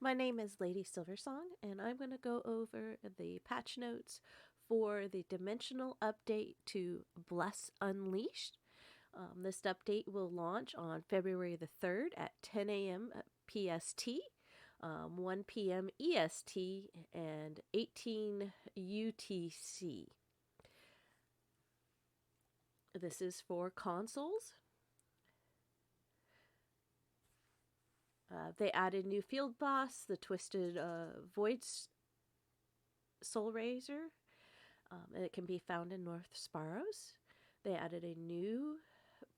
My name is Lady Silversong, and I'm going to go over the patch notes for the dimensional update to Bless Unleashed. This update will launch on February the 3rd at 10 a.m. PST, 1 p.m. EST, and 18 UTC. This is for consoles. They added new field boss, the Twisted Void Soul Razor, and it can be found in North Sparrows. They added a new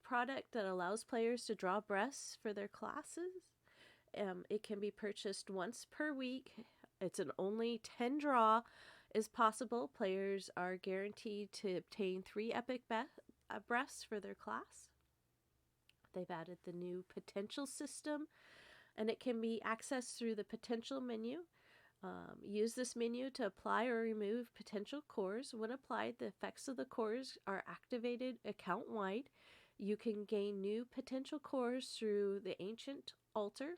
product that allows players to draw breasts for their classes. It can be purchased once per week. It's an only 10 draw is possible. Players are guaranteed to obtain 3 epic breasts for their class. They've added the new potential system, and it can be accessed through the potential menu. Use this menu to apply or remove potential cores. When applied, the effects of the cores are activated account-wide. You can gain new potential cores through the Ancient Altar.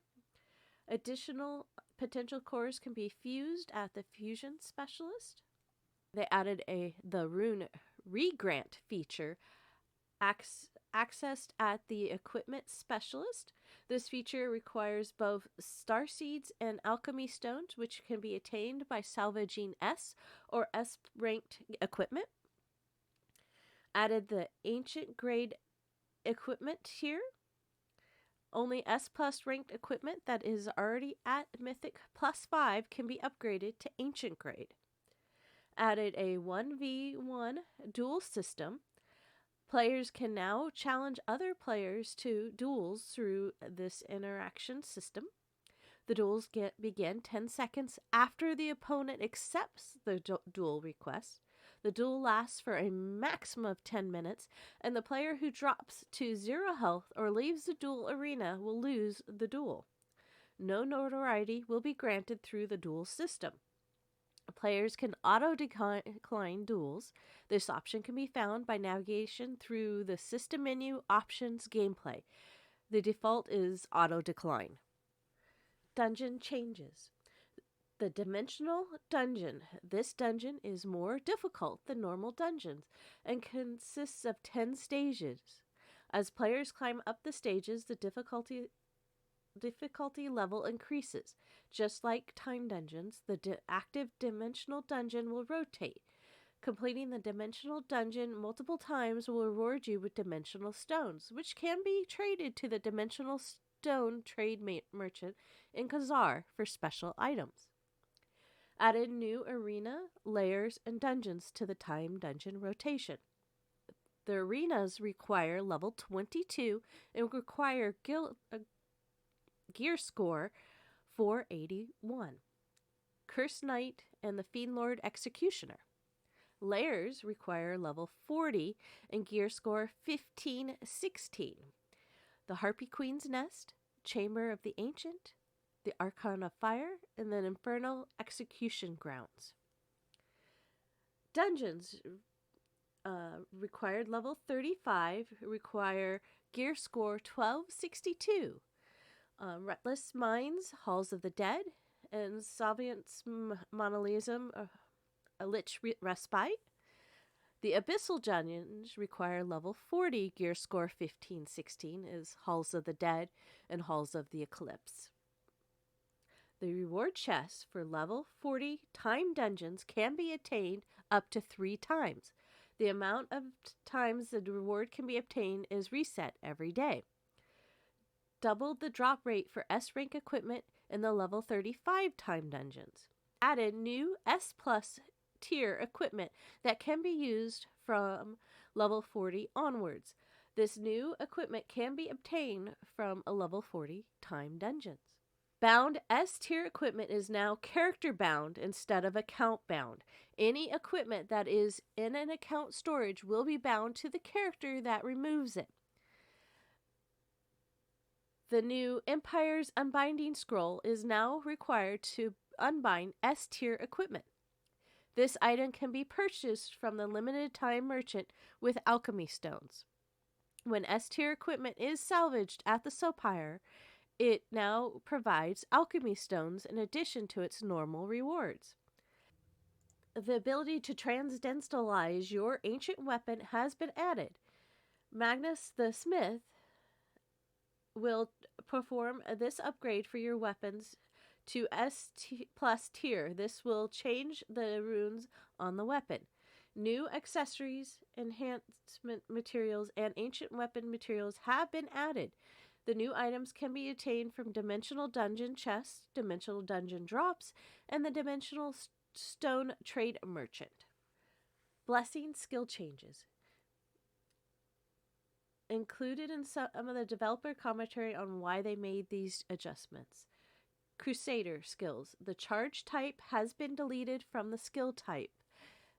Additional potential cores can be fused at the Fusion Specialist. They added the Rune Regrant feature accessed at the Equipment Specialist. This feature requires both Star Seeds and Alchemy Stones, which can be attained by salvaging S or S-ranked equipment. Added the Ancient Grade equipment tier. Only S+ ranked equipment that is already at Mythic +5 can be upgraded to Ancient Grade. Added a 1v1 duel system. Players can now challenge other players to duels through this interaction system. The duels begin 10 seconds after the opponent accepts the duel request. The duel lasts for a maximum of 10 minutes, and the player who drops to 0 health or leaves the duel arena will lose the duel. No notoriety will be granted through the duel system. Players can auto-decline duels. This option can be found by navigation through the System menu, Options, Gameplay. The default is auto-decline. Dungeon changes. The Dimensional Dungeon. This dungeon is more difficult than normal dungeons and consists of 10 stages. As players climb up the stages, the difficulty level increases. Just like time dungeons, the active dimensional dungeon will rotate. Completing the dimensional dungeon multiple times will reward you with dimensional stones, which can be traded to the dimensional stone trade merchant in Khazar for special items. Added new arena, layers, and dungeons to the time dungeon rotation. The arenas require level 22 and require gear score 481. Cursed Knight and the Fiend Lord Executioner. Layers require level 40 and gear score 1516. The Harpy Queen's Nest, Chamber of the Ancient, the Archon of Fire, and the Infernal Execution Grounds. Dungeons required level 35, require gear score 1262. Reckless Mines, Halls of the Dead, and Soviet's Monolism, a Lich Respite. The Abyssal Dungeons require level 40, gear score 1516, is Halls of the Dead and Halls of the Eclipse. The reward chest for level 40 time dungeons can be attained up to 3 times. The amount of times the reward can be obtained is reset every day. Doubled the drop rate for S-rank equipment in the level 35 time dungeons. Added new S+ tier equipment that can be used from level 40 onwards. This new equipment can be obtained from a level 40 time dungeons. Bound S-tier equipment is now character bound instead of account bound. Any equipment that is in an account storage will be bound to the character that removes it. The new Empire's Unbinding Scroll is now required to unbind S-tier equipment. This item can be purchased from the limited time merchant with alchemy stones. When S-tier equipment is salvaged at the Empire, It now provides alchemy stones in addition to its normal rewards. The ability to transdentalize your ancient weapon has been added. Magnus the Smith will perform this upgrade for your weapons to S plus tier. This will change the runes on the weapon. New accessories, enhancement materials, and ancient weapon materials have been added. The new items can be attained from Dimensional Dungeon chests, Dimensional Dungeon drops, and the Dimensional Stone Trade Merchant. Blessing skill changes. Included in some of the developer commentary on why they made these adjustments. Crusader skills. The charge type has been deleted from the skill type.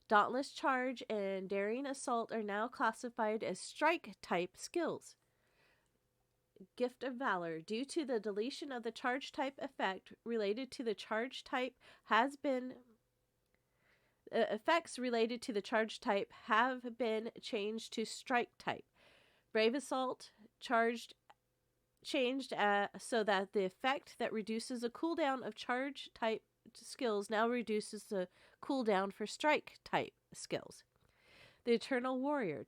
Dauntless Charge and Daring Assault are now classified as strike type skills. Gift of Valor. Due to the deletion of the charge type effect related to the charge type has been effects related to the charge type have been changed to strike type. Brave Assault changed so that the effect that reduces the cooldown of charge type skills now reduces the cooldown for strike type skills. The Eternal Warrior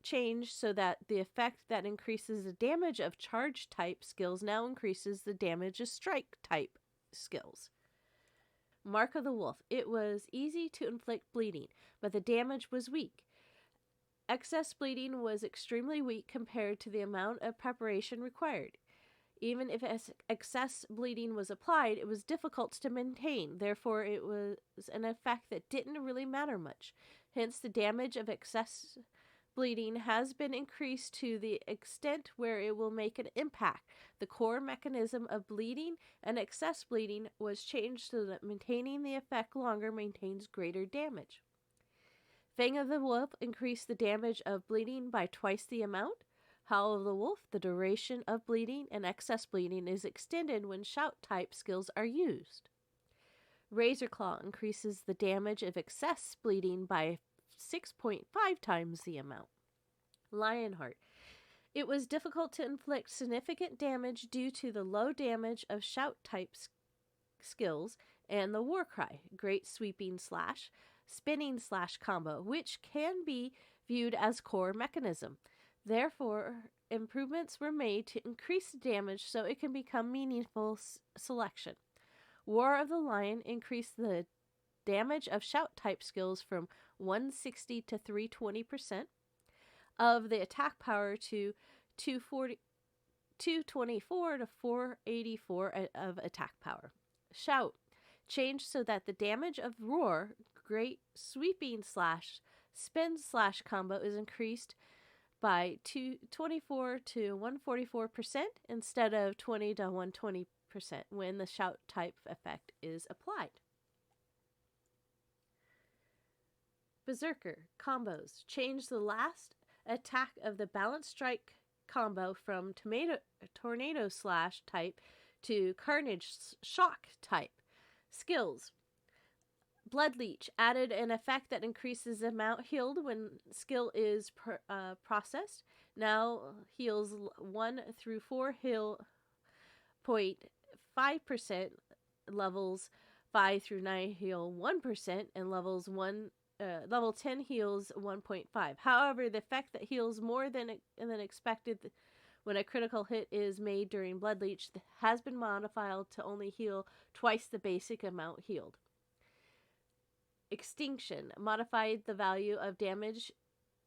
changed so that the effect that increases the damage of charge type skills now increases the damage of strike type skills. Mark of the Wolf. It was easy to inflict bleeding, but the damage was weak. Excess bleeding was extremely weak compared to the amount of preparation required. Even if excess bleeding was applied, it was difficult to maintain. Therefore, it was an effect that didn't really matter much. Hence, the damage of excess bleeding has been increased to the extent where it will make an impact. The core mechanism of bleeding and excess bleeding was changed so that maintaining the effect longer maintains greater damage. Fang of the Wolf increased the damage of bleeding by twice the amount. Howl of the Wolf, the duration of bleeding and excess bleeding is extended when shout type skills are used. Razor Claw increases the damage of excess bleeding by 6.5 times the amount. Lionheart. It was difficult to inflict significant damage due to the low damage of shout type skills and the war cry, great sweeping slash, spinning slash combo, which can be viewed as core mechanism. Therefore, improvements were made to increase the damage so it can become meaningful selection. War of the Lion increased the damage of shout type skills from 160 to 320%, of the attack power to 224 to 484 of attack power. Shout changed so that the damage of roar, great sweeping slash, spin slash combo is increased by 24 to 144% instead of 20 to 120% when the shout type effect is applied. Berserker combos change the last attack of the balanced strike combo from tornado slash type to carnage shock type. Skills. Blood Leech added an effect that increases the amount healed when skill is processed. Now heals 1 through 4 heal 0.5%, levels 5 through 9 heal 1%, and level 10 heals 1.5. However, the effect that heals more than expected when a critical hit is made during Blood Leech has been modified to only heal twice the basic amount healed. Extinction modified the value of damage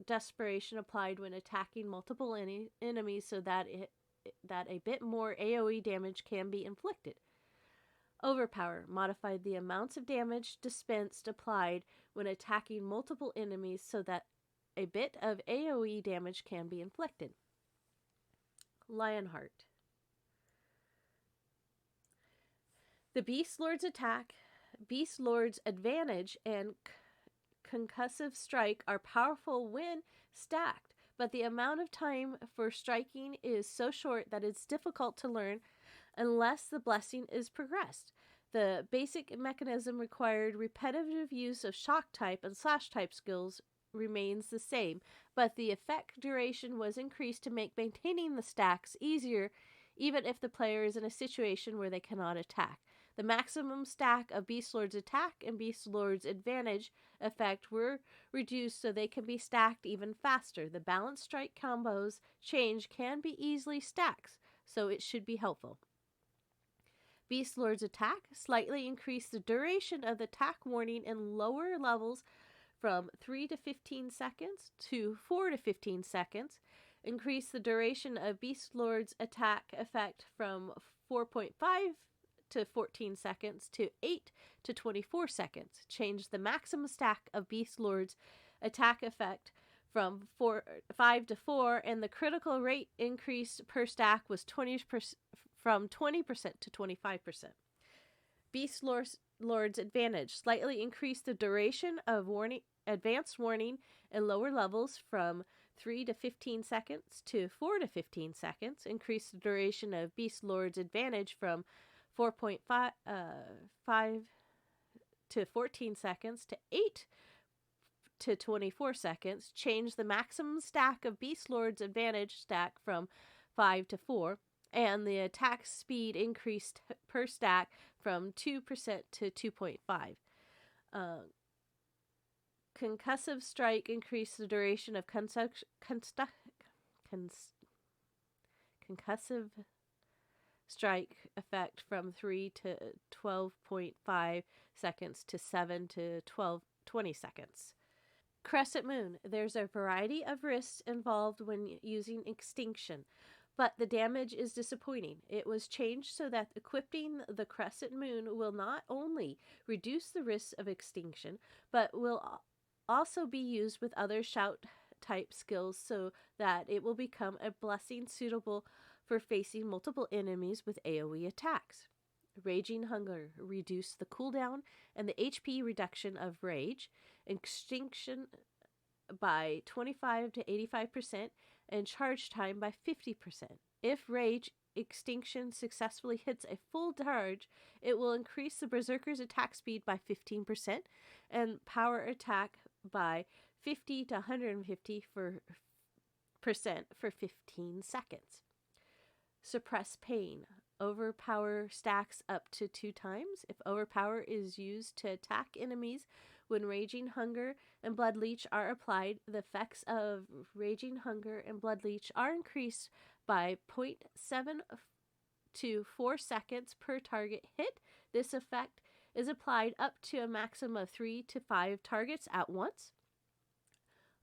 desperation applied when attacking multiple enemies so that a bit more AoE damage can be inflicted. Overpower modified the amounts of damage dispensed applied when attacking multiple enemies so that a bit of AoE damage can be inflicted. Lionheart. The Beast Lord's attack, Beast Lord's advantage, and concussive strike are powerful when stacked, but the amount of time for striking is so short that it's difficult to learn unless the blessing is progressed. The basic mechanism required repetitive use of shock type and slash type skills remains the same, but the effect duration was increased to make maintaining the stacks easier even if the player is in a situation where they cannot attack. The maximum stack of Beast Lord's attack and Beast Lord's advantage effect were reduced so they can be stacked even faster. The balanced strike combos change can be easily stacked, so it should be helpful. Beast Lord's attack slightly increased the duration of the attack warning in lower levels from 3 to 15 seconds to 4 to 15 seconds. Increased the duration of Beast Lord's attack effect from 4.5 to 14 seconds to 8 to 24 seconds. Changed the maximum stack of Beast Lord's attack effect from 5 to 4, and the critical rate increase per stack was 20% from 20% to 25%. Beast Lord's advantage slightly increased the duration of advanced warning in lower levels from 3 to 15 seconds to 4 to 15 seconds. Increased the duration of Beast Lord's advantage from 4.5 to 14 seconds to 8 to 24 seconds. Changed the maximum stack of Beast Lord's advantage stack from 5 to 4. And the attack speed increased per stack from 2% to 2.5. Concussive strike increased the duration of concussive strike effect from 3 to 12.5 seconds to 7 to 20 seconds. Crescent Moon. There's a variety of risks involved when using Extinction, but the damage is disappointing. It was changed so that equipping the Crescent Moon will not only reduce the risks of extinction, but will also be used with other shout type skills so that it will become a blessing suitable for facing multiple enemies with AoE attacks. Raging Hunger. Reduce the cooldown and the HP reduction of Rage. Extinction by 25 to 85%. And charge time by 50%. If Rage Extinction successfully hits a full charge, it will increase the Berserker's attack speed by 15% and power attack by 50 to 150% for 15 seconds. Suppress Pain. Overpower stacks up to 2 times. If Overpower is used to attack enemies when Raging Hunger and Blood Leech are applied, the effects of Raging Hunger and Blood Leech are increased by 0.7 to 4 seconds per target hit. This effect is applied up to a maximum of 3 to 5 targets at once.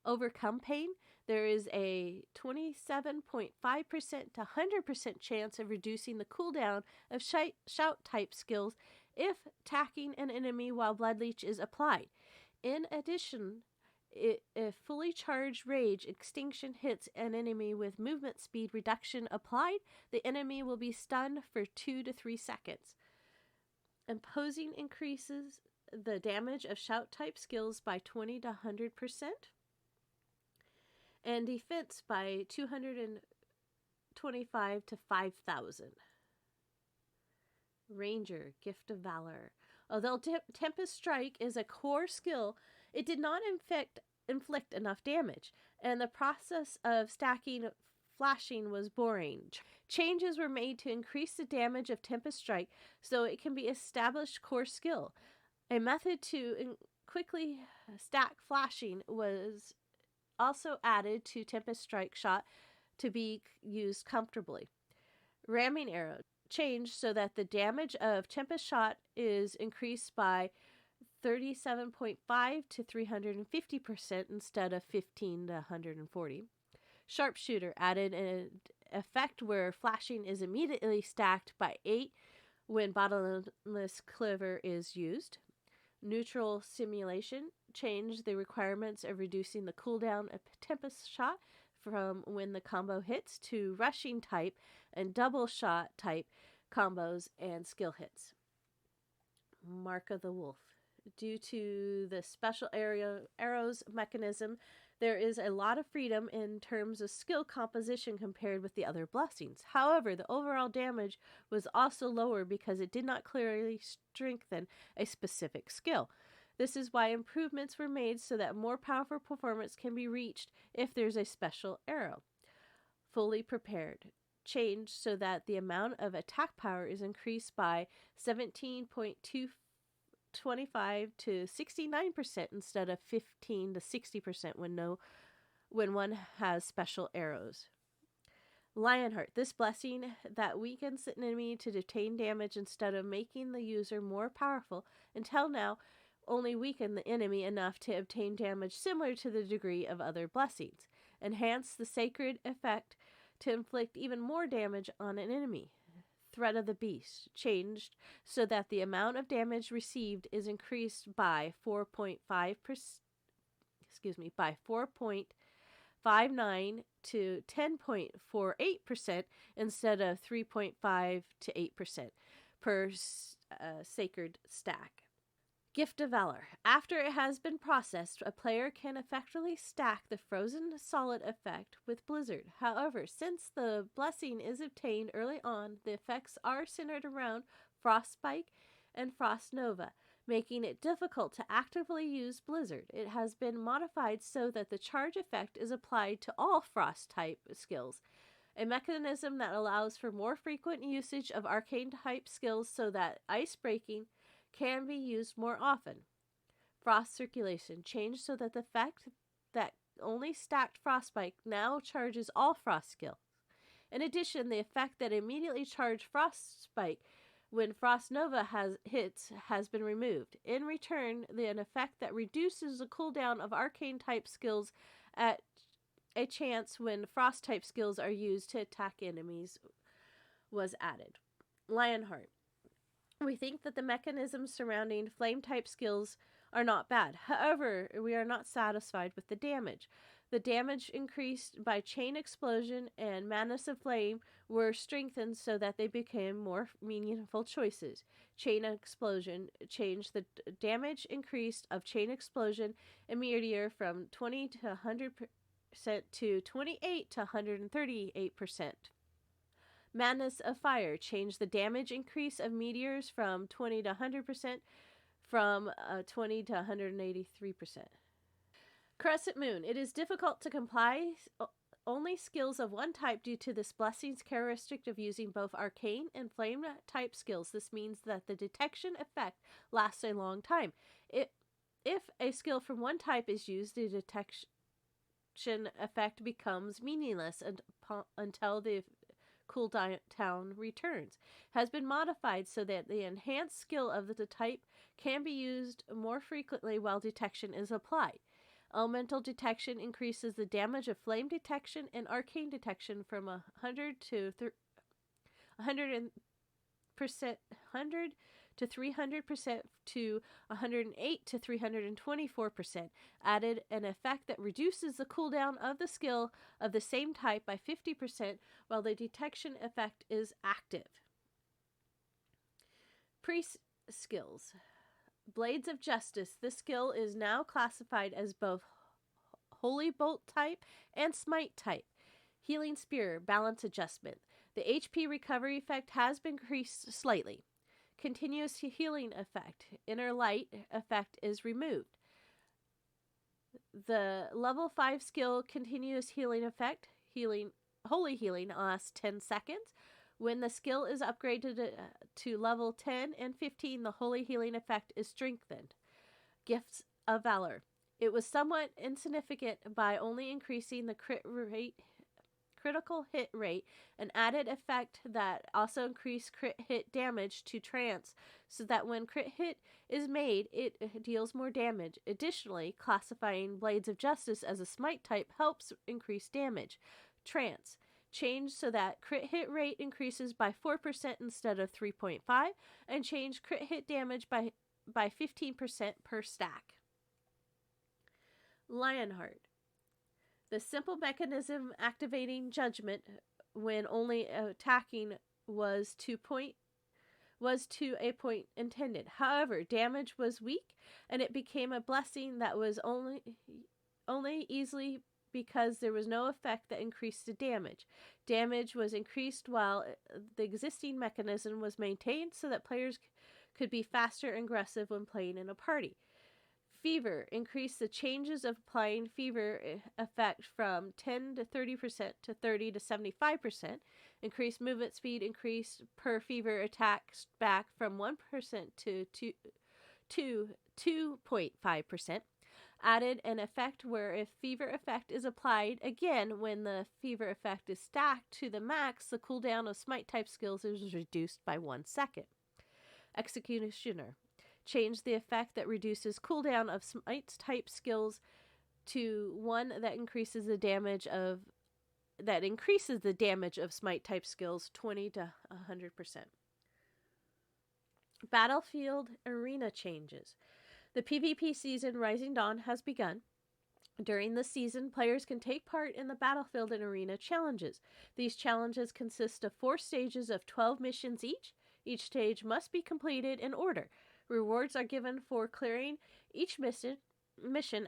Overcome Pain. There is a 27.5% to 100% chance of reducing the cooldown of shout type skills if attacking an enemy while Blood Leech is applied. In addition, if fully charged Rage Extinction hits an enemy with movement speed reduction applied, the enemy will be stunned for 2 to 3 seconds. Imposing increases the damage of shout type skills by 20 to 100%. And defense by 225 to 5,000. Ranger, Gift of Valor. Although Tempest Strike is a core skill, it did not inflict enough damage, and the process of stacking flashing was boring. Changes were made to increase the damage of Tempest Strike so it can be established core skill. A method to quickly stack flashing was also added to Tempest Strike shot to be used comfortably. Ramming Arrow changed so that the damage of Tempest shot is increased by 37.5 to 350% instead of 15 to 140. Sharpshooter added an effect where flashing is immediately stacked by 8 when Bottomless Cleaver is used. Neutral Simulation changed the requirements of reducing the cooldown of Tempest Shot from when the combo hits to rushing type and double shot type combos and skill hits. Mark of the Wolf. Due to the special arrows mechanism, there is a lot of freedom in terms of skill composition compared with the other blessings. However, the overall damage was also lower because it did not clearly strengthen a specific skill. This is why improvements were made so that more powerful performance can be reached if there's a special arrow. Fully Prepared. changed so that the amount of attack power is increased by 17.225 to 69% instead of 15 to 60% when one has special arrows. Lionheart. This blessing that weakens an enemy to detain damage instead of making the user more powerful, until now only weaken the enemy enough to obtain damage similar to the degree of other blessings. Enhance the sacred effect to inflict even more damage on an enemy. Threat of the Beast. Changed so that the amount of damage received is increased by 4.59 to 10.48% instead of 3.5 to 8% per sacred stack. Gift of Valor. After it has been processed, a player can effectively stack the frozen solid effect with Blizzard. However, since the blessing is obtained early on, the effects are centered around Frostspike and Frost Nova, making it difficult to actively use Blizzard. It has been modified so that the charge effect is applied to all Frost-type skills, a mechanism that allows for more frequent usage of Arcane-type skills so that Ice Breaking can be used more often. Frost Circulation. Changed so that the effect that only stacked Frostspike now charges all Frost skills. In addition, the effect that immediately charged Frostspike when Frost Nova hits has been removed. In return, an effect that reduces the cooldown of Arcane-type skills at a chance when Frost-type skills are used to attack enemies was added. Lionheart. We think that the mechanisms surrounding flame-type skills are not bad. However, we are not satisfied with the damage. The damage increased by Chain Explosion and Madness of Flame were strengthened so that they became more meaningful choices. Chain Explosion changed the damage increased of Chain Explosion and Meteor from 20 to 100% to 28 to 138%. Madness of Fire changed the damage increase of meteors from 20 to 100% from 20 to 183%. Crescent Moon. It is difficult to comply only skills of one type due to this blessing's characteristic of using both arcane and flame type skills. This means that the detection effect lasts a long time. If a skill from one type is used, the detection effect becomes meaningless until the cooldown returns. Has been modified so that the enhanced skill of the type can be used more frequently while detection is applied. Elemental detection increases the damage of flame detection and arcane detection from 100 to 300% to 108 to 324%. Added an effect that reduces the cooldown of the skill of the same type by 50% while the detection effect is active. Priest skills. Blades of Justice. This skill is now classified as both Holy Bolt type and Smite type. Healing Spear. Balance adjustment. The HP recovery effect has been increased slightly. Continuous healing effect. Inner light effect is removed. The level 5 skill continuous healing effect, holy healing, lasts 10 seconds. When the skill is upgraded to level 10 and 15, the holy healing effect is strengthened. Gifts of Valor. It was somewhat insignificant by only increasing the critical hit rate, an added effect that also increased crit hit damage to trance so that when crit hit is made, it deals more damage. Additionally, classifying Blades of Justice as a smite type helps increase damage. Trance. Changed so that crit hit rate increases by 4% instead of 3.5, and change crit hit damage by 15% per stack. Lionheart. The simple mechanism activating judgment when only attacking was to a point intended. However, damage was weak, and it became a blessing that was only easily because there was no effect that increased the damage. Damage was increased while the existing mechanism was maintained so that players could be faster and aggressive when playing in a party. Fever. Increase the changes of applying fever effect from 10 to 30% to 30 to 75%. Increase movement speed. Increase per fever attacks back from 1% to 2.5%. Added an effect where if fever effect is applied again when the fever effect is stacked to the max, the cooldown of smite type skills is reduced by 1 second. Executioner. Change the effect that reduces cooldown of smite type skills to one that increases the damage of smite type skills 20 to 100%. Battlefield arena changes. The PvP season Rising Dawn has begun. During the season, players can take part in the Battlefield and Arena challenges. These challenges consist of 4 stages of 12 missions each. Each stage must be completed in order. Rewards are given for clearing each mission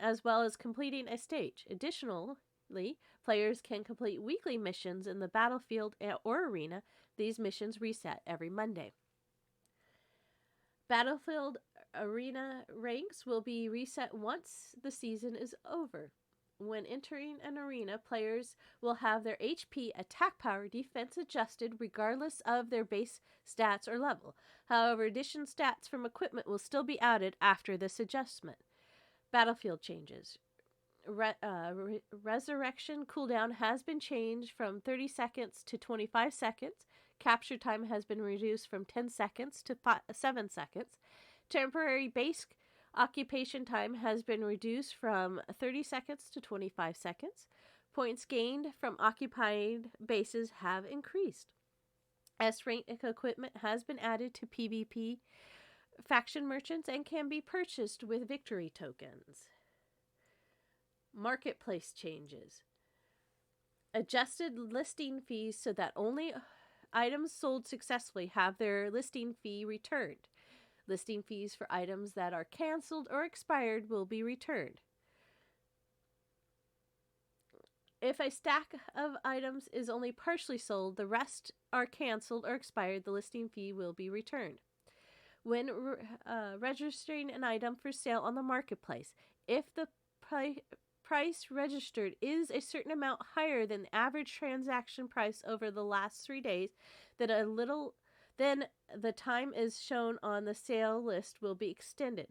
as well as completing a stage. Additionally, players can complete weekly missions in the Battlefield or Arena. These missions reset every Monday. Battlefield Arena ranks will be reset once the season is over. When entering an arena, players will have their HP, attack power, defense adjusted regardless of their base stats or level. However, additional stats from equipment will still be added after this adjustment. Battlefield changes. Resurrection cooldown has been changed from 30 seconds to 25 seconds. Capture time has been reduced from 10 seconds to 7 seconds. Temporary base occupation time has been reduced from 30 seconds to 25 seconds. Points gained from occupied bases have increased. S-rank equipment has been added to PvP faction merchants and can be purchased with victory tokens. Marketplace changes. Adjusted listing fees so that only items sold successfully have their listing fee returned. Listing fees for items that are canceled or expired will be returned. If a stack of items is only partially sold, the rest are canceled or expired, the listing fee will be returned. When registering an item for sale on the marketplace, if the price registered is a certain amount higher than the average transaction price over the last 3 days, then the time is shown on the sale list will be extended.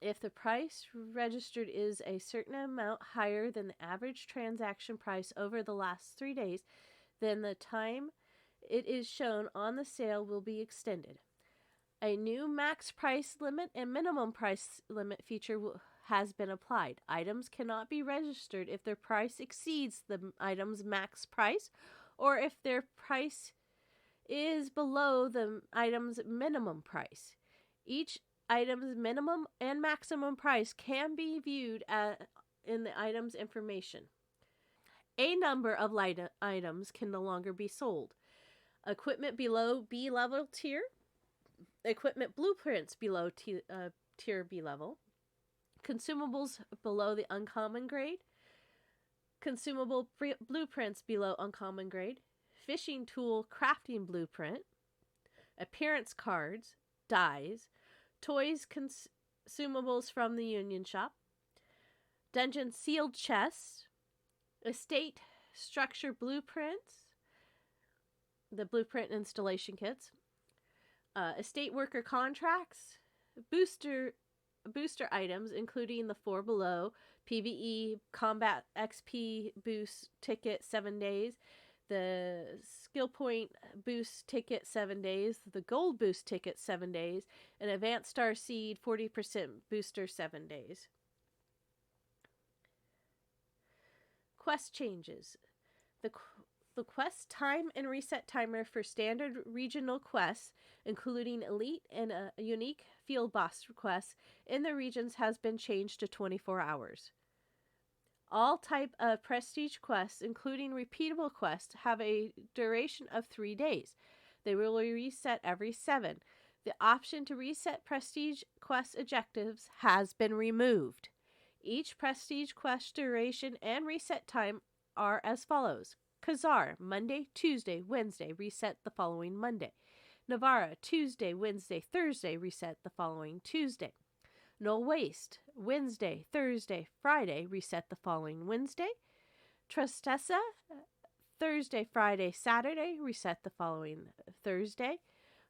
If the price registered is a certain amount higher than the average transaction price over the last 3 days, then the time it is shown on the sale will be extended. A new max price limit and minimum price limit feature has been applied. Items cannot be registered if their price exceeds the item's max price or if their price is below the item's minimum price. Each item's minimum and maximum price can be viewed in the item's information. A number of items can no longer be sold. Equipment below B level tier. Equipment blueprints below tier B level. Consumables below the uncommon grade. Consumable blueprints below uncommon grade. Fishing tool crafting blueprint. Appearance cards, dyes, toys, consumables from the Union Shop. Dungeon sealed chests. Estate structure blueprints. The blueprint installation kits. Estate worker contracts. Booster items, including the 4 below, PvE, Combat XP boost ticket 7 days, the skill point boost ticket 7 days, the gold boost ticket 7 days, and advanced star seed 40% booster 7 days. Quest changes. The quest time and reset timer for standard regional quests, including elite and unique field boss quests in the regions, has been changed to 24 hours. All type of prestige quests, including repeatable quests, have a duration of 3 days. They will reset every 7. The option to reset prestige quest objectives has been removed. Each prestige quest duration and reset time are as follows. Khazar, Monday, Tuesday, Wednesday, reset the following Monday. Navara, Tuesday, Wednesday, Thursday, reset the following Tuesday. Null Waste, Wednesday, Thursday, Friday, reset the following Wednesday. Tristessa, Thursday, Friday, Saturday, reset the following Thursday.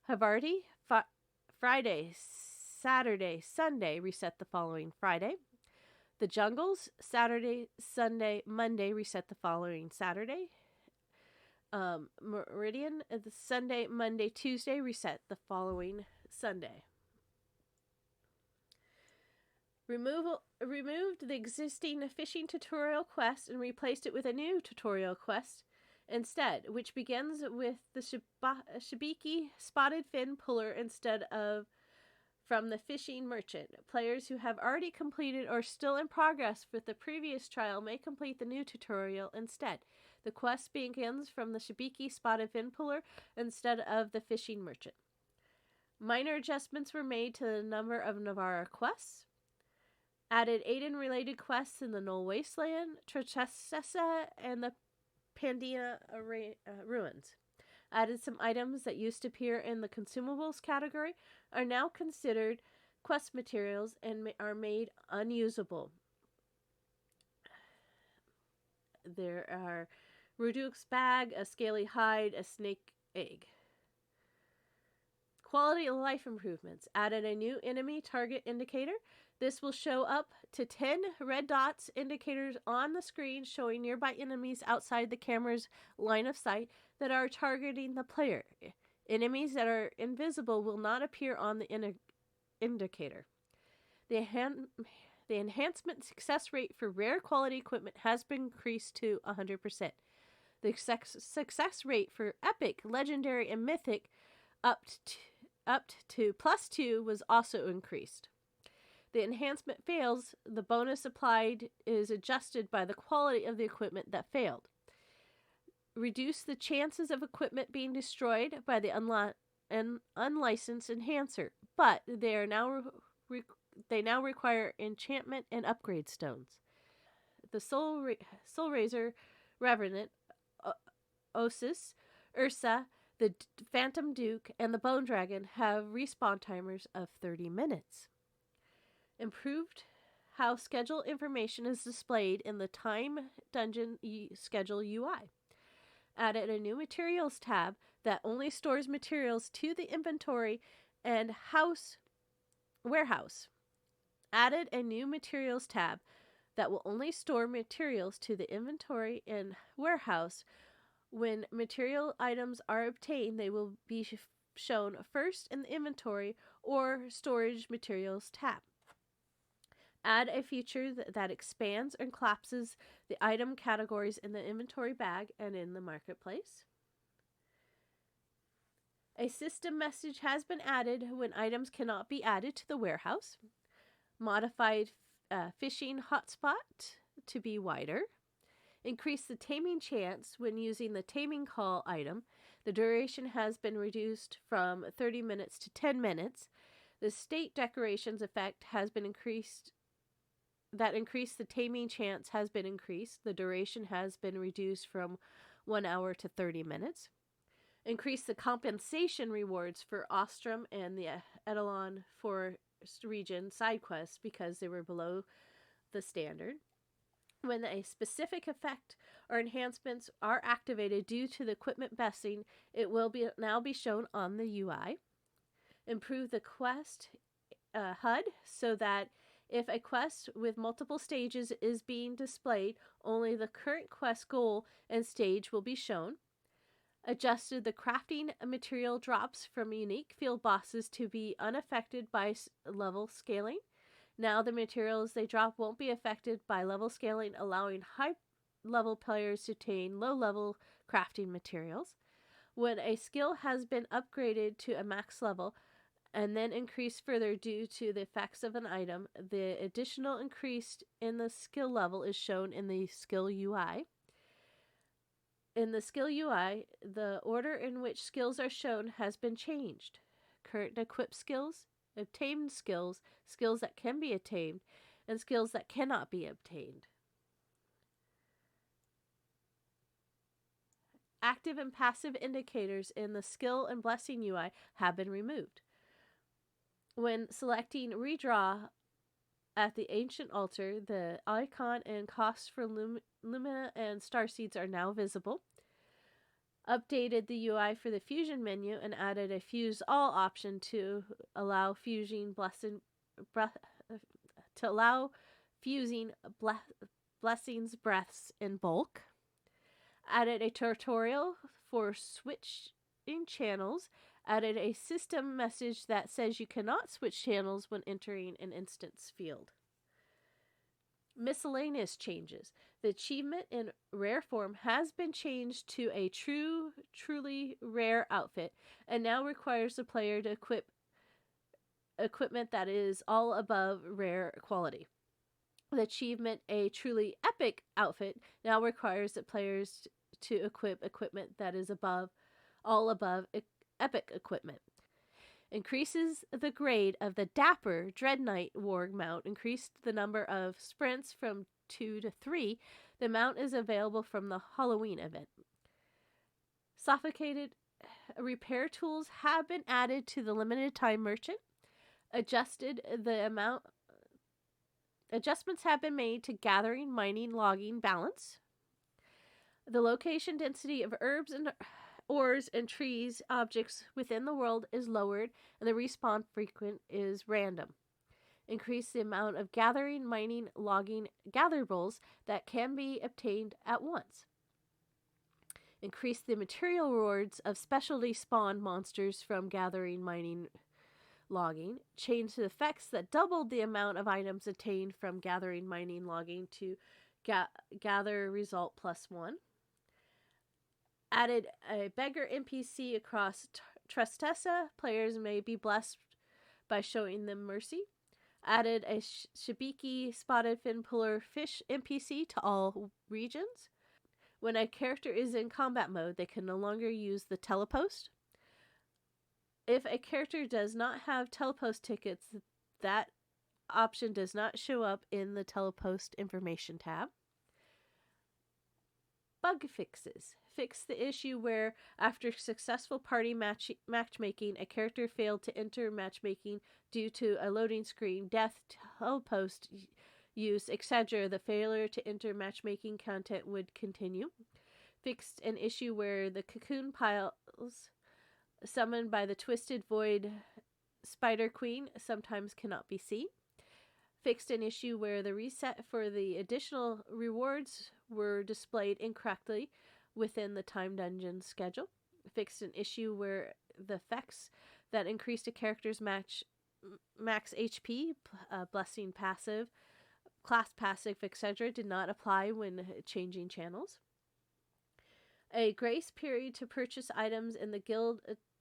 Havarti, Friday, Saturday, Sunday, reset the following Friday. The Jungles, Saturday, Sunday, Monday, reset the following Saturday. Meridian, the Sunday, Monday, Tuesday, reset the following Sunday. Removed the existing fishing tutorial quest and replaced it with a new tutorial quest instead, which begins with the Shibiki spotted fin puller instead of from the fishing merchant. Players who have already completed or still in progress with the previous trial may complete the new tutorial instead. The quest begins from the Shibiki spotted fin puller instead of the fishing merchant. Minor adjustments were made to the number of Navara quests. Added Aiden-related quests in the Null Wasteland, Tristessa, and the Pandina Ruins. Added some items that used to appear in the consumables category are now considered quest materials and are made unusable. There are Ruduk's bag, a scaly hide, a snake egg. Quality of life improvements. Added a new enemy target indicator. This will show up to 10 red dots indicators on the screen showing nearby enemies outside the camera's line of sight that are targeting the player. Enemies that are invisible will not appear on the indicator. The enhancement success rate for rare quality equipment has been increased to 100%. The success rate for epic, legendary, and mythic up to +2 was also increased. The enhancement fails, the bonus applied is adjusted by the quality of the equipment that failed. Reduce the chances of equipment being destroyed by the unlicensed enhancer, but they now require enchantment and upgrade stones. The Soul Razor Revenant, Osis, Ursa, the Phantom Duke, and the Bone Dragon have respawn timers of 30 minutes. Improved how schedule information is displayed in the Time Dungeon Schedule UI. Added a new Materials tab that only stores materials to the inventory and warehouse. Added a new Materials tab that will only store materials to the inventory and warehouse. When material items are obtained, they will be shown first in the inventory or storage materials tab. Add a feature that expands and collapses the item categories in the inventory bag and in the marketplace. A system message has been added when items cannot be added to the warehouse. Modified fishing hotspot to be wider. Increase the taming chance when using the taming call item. The duration has been reduced from 30 minutes to 10 minutes. The state decorations effect has been increased. That increased the taming chance has been increased. The duration has been reduced from 1 hour to 30 minutes. Increase the compensation rewards for Ostrom and the Eidolon Forest region side quests because they were below the standard. When a specific effect or enhancements are activated due to the equipment besting, it will now be shown on the UI. Improve the quest HUD so that if a quest with multiple stages is being displayed, only the current quest goal and stage will be shown. Adjusted the crafting material drops from unique field bosses to be unaffected by level scaling. Now the materials they drop won't be affected by level scaling, allowing high-level players to obtain low-level crafting materials. When a skill has been upgraded to a max level, and then increased further due to the effects of an item, the additional increase in the skill level is shown in the skill UI. In the skill UI, the order in which skills are shown has been changed. Current equipped skills, obtained skills, skills that can be attained, and skills that cannot be obtained. active and passive indicators in the skill and blessing UI have been removed. When selecting redraw at the ancient altar, the icon and cost for Lumina and starseeds are now visible. Updated the UI for the fusion menu and added a fuse all option to allow fusing blessings breaths in bulk. Added a tutorial for switching channels. Added a system message that says you cannot switch channels when entering an instance field. Miscellaneous changes. The achievement in rare form has been changed to a truly rare outfit and now requires the player to equip equipment that is all above rare quality. The achievement, a truly epic outfit, now requires the players to equip equipment that is all above epic equipment. Increases the grade of the Dapper Dread Knight Warg mount. Increased the number of sprints from 2 to 3. The mount is available from the Halloween event. Suffocated repair tools have been added to the limited time merchant. Adjustments have been made to gathering, mining, logging balance. The location density of herbs and ores and trees objects within the world is lowered, and the respawn frequency is random. Increase the amount of gathering, mining, logging gatherables that can be obtained at once. Increase the material rewards of specialty spawn monsters from gathering, mining, logging. Change the effects that doubled the amount of items obtained from gathering, mining, logging to gather result +1. Added a beggar NPC across Tristessa. Players may be blessed by showing them mercy. Added a Shibiki spotted fin puller fish NPC to all regions. When a character is in combat mode, they can no longer use the telepost. If a character does not have telepost tickets, that option does not show up in the telepost information tab. Bug fixes. Fix the issue where, after successful party matchmaking, a character failed to enter matchmaking due to a loading screen, death, telepost use, etc. The failure to enter matchmaking content would continue. Fixed an issue where the cocoon piles summoned by the Twisted Void Spider Queen sometimes cannot be seen. Fixed an issue where the reset for the additional rewards were displayed incorrectly within the time dungeon schedule. Fixed an issue where the effects that increased a character's max HP, blessing passive, class passive, etc. did not apply when changing channels. A grace period to purchase items in the guild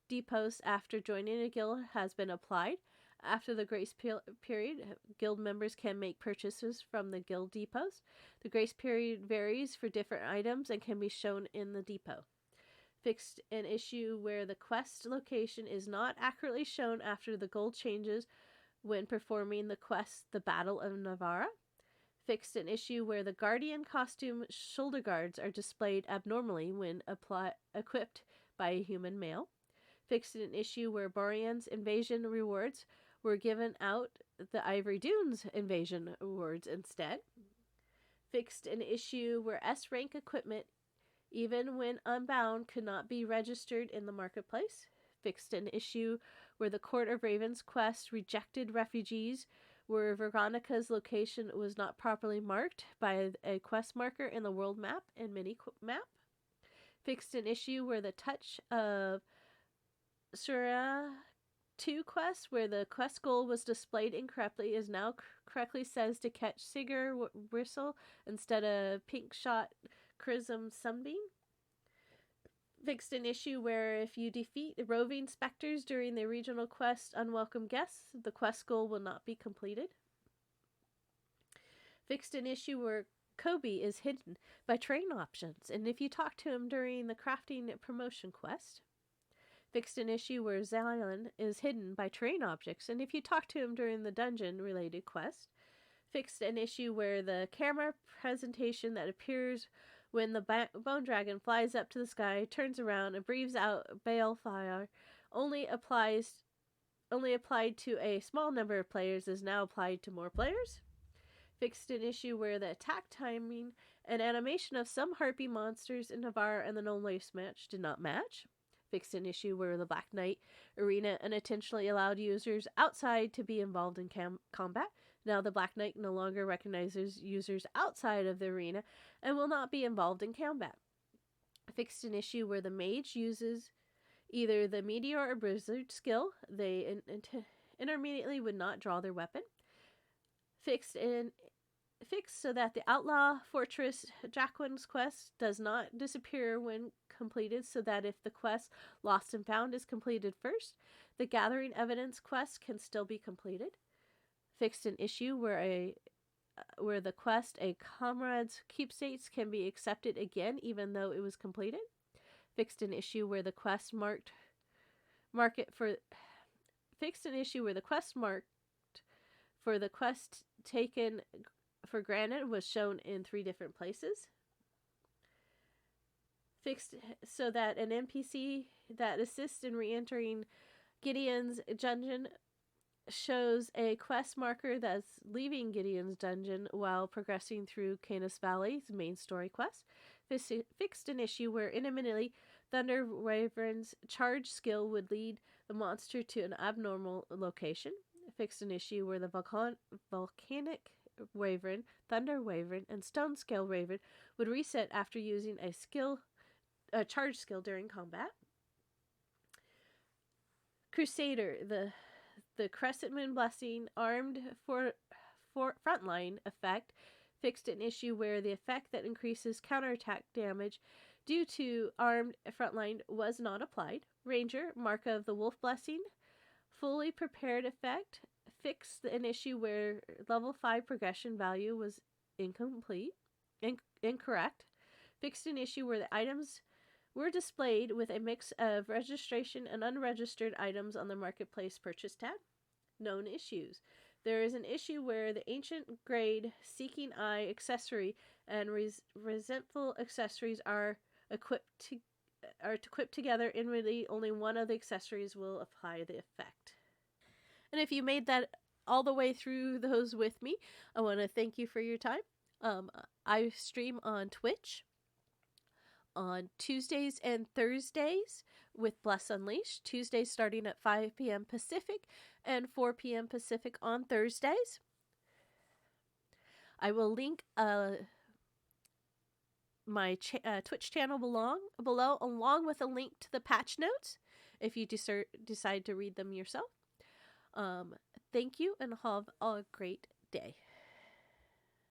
depots after joining a guild has been applied. After the grace period, guild members can make purchases from the guild depots. The grace period varies for different items and can be shown in the depot. Fixed an issue where the quest location is not accurately shown after the gold changes when performing the quest The Battle of Navarra. Fixed an issue where the Guardian costume shoulder guards are displayed abnormally when equipped by a human male. Fixed an issue where Borean's invasion rewards were given out the Ivory Dunes invasion rewards instead. Fixed an issue where S-rank equipment, even when unbound, could not be registered in the marketplace. Fixed an issue where the Court of Ravens quest rejected refugees, where Veronica's location was not properly marked by a quest marker in the world map and mini-map. Fixed an issue where the Touch of Surya 2 quest, where the quest goal was displayed incorrectly, is now correctly says to catch Sigur Whistle instead of Pink Shot Chrism Sunbeam. Fixed an issue where if you defeat roving specters during the regional quest Unwelcome Guests, the quest goal will not be completed. Fixed an issue where Kobe is hidden by train options, and if you talk to him during the crafting promotion quest. Fixed an issue where Zion is hidden by terrain objects, and if you talk to him during the dungeon-related quest. Fixed an issue where the camera presentation that appears When the bone dragon flies up to the sky, turns around, and breathes out balefire, only applies only applied to a small number of players is now applied to more players. Fixed an issue where the attack timing and animation of some harpy monsters in Navarre and the Gnome Waste match did not match. Fixed an issue where the Black Knight arena unintentionally allowed users outside to be involved in combat. Now the Black Knight no longer recognizes users outside of the arena and will not be involved in combat. Fixed an issue where the mage uses either the Meteor or Blizzard skill. They intermediately would not draw their weapon. Fixed so that the Outlaw Fortress Jacqueline's quest does not disappear when completed, so that if the quest Lost and Found is completed first, the Gathering Evidence quest can still be completed. Fixed an issue where the quest A Comrade's Keepsakes can be accepted again even though it was completed. Fixed an issue where the quest for the quest taken for granted was shown in 3 different places. Fixed so that an NPC that assists in re-entering Gideon's dungeon shows a quest marker that's leaving Gideon's dungeon while progressing through Canis Valley's main story quest. Fixed an issue where intermittently Thunder Wyvern's charge skill would lead the monster to an abnormal location. Fixed an issue where the volcanic Wyvern, Thunder Wyvern, and Stone Scale Wyvern would reset after using a charge skill during combat. Crusader, the Crescent Moon Blessing armed for frontline effect, fixed an issue where the effect that increases counterattack damage due to armed frontline was not applied. Ranger, Mark of the Wolf Blessing, fully prepared effect, fixed an issue where level 5 progression value was incorrect. Fixed an issue where the items were displayed with a mix of registration and unregistered items on the Marketplace purchase tab. Known issues. There is an issue where the Ancient Grade Seeking Eye accessory and Resentful accessories are equipped together. Inwardly, only one of the accessories will apply the effect. And if you made that all the way through those with me, I want to thank you for your time. I stream on Twitch on Tuesdays and Thursdays with Bless Unleashed. Tuesdays starting at 5 p.m. Pacific and 4 p.m. Pacific on Thursdays. I will link my Twitch channel below, along with a link to the patch notes if you decide to read them yourself. Thank you and have a great day.